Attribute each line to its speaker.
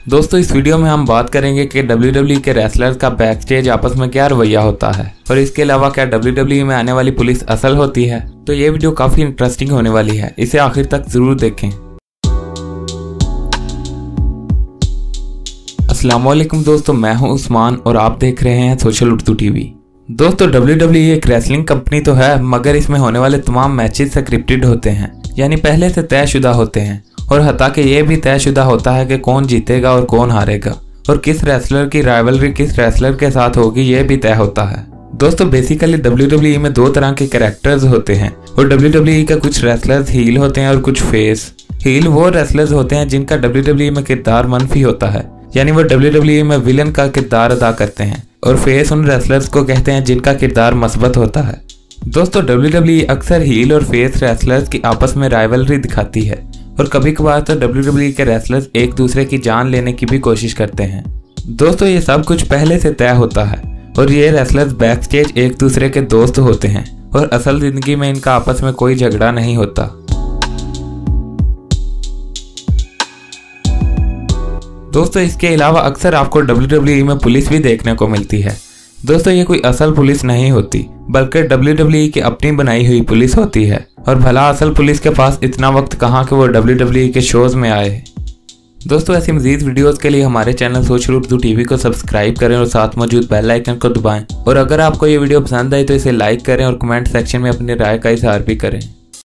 Speaker 1: दोस्तों इस वीडियो में हम बात करेंगे कि WWE के रेसलर्स का बैक स्टेज आपस में क्या रवैया होता है और इसके अलावा क्या WWE में आने वाली पुलिस असल होती है। तो ये वीडियो काफी इंटरेस्टिंग होने वाली है, इसे आखिर तक जरूर देखें। अस्सलामुअलैकुम दोस्तों, मैं हूं उस्मान और आप देख रहे हैं सोशल उर्दू टीवी। दोस्तों WWE एक रेसलिंग कंपनी तो है, मगर इसमें होने वाले तमाम मैचेस स्क्रिप्टेड होते हैं, यानी पहले से तयशुदा होते हैं और हता कि ये भी तयशुदा होता है कि कौन जीतेगा और कौन हारेगा और किस रेसलर की राइवलरी किस रेसलर के साथ होगी, ये भी तय होता है। दोस्तों बेसिकली WWE में दो तरह के कैरेक्टर्स होते हैं और WWE के कुछ रेसलर्स हील होते हैं और कुछ फेस। हील वो रेसलर्स होते हैं जिनका WWE में किरदार मनफी होता है, यानी वो WWE में विलन का किरदार अदा करते हैं, और फेस उन रेसलर्स को कहते हैं जिनका किरदार मस्बत होता है। दोस्तों WWE अक्सर हील और फेस रेसलर्स की आपस में राइवलरी दिखाती है और कभी कभार तो WWE के रेसलर्स एक दूसरे की जान लेने की भी कोशिश करते हैं। दोस्तों ये सब कुछ पहले से तय होता है और ये रेसलर्स बैक स्टेज एक दूसरे के दोस्त होते हैं और असल जिंदगी में इनका आपस में कोई झगड़ा नहीं होता। दोस्तों इसके अलावा अक्सर आपको WWE में पुलिस भी देखने को मिलती है। दोस्तों ये कोई असल पुलिस नहीं होती, बल्कि WWE की अपनी बनाई हुई पुलिस होती है, और भला असल पुलिस के पास इतना वक्त कहाँ कि वो WWE के शोज में आए। दोस्तों ऐसी मजीद वीडियोस के लिए हमारे चैनल सोशल उर्दू टीवी को सब्सक्राइब करें और साथ मौजूद बेल आइकन को दबाएं, और अगर आपको ये वीडियो पसंद आई तो इसे लाइक करें और कमेंट सेक्शन में अपनी राय का इजहार भी करें।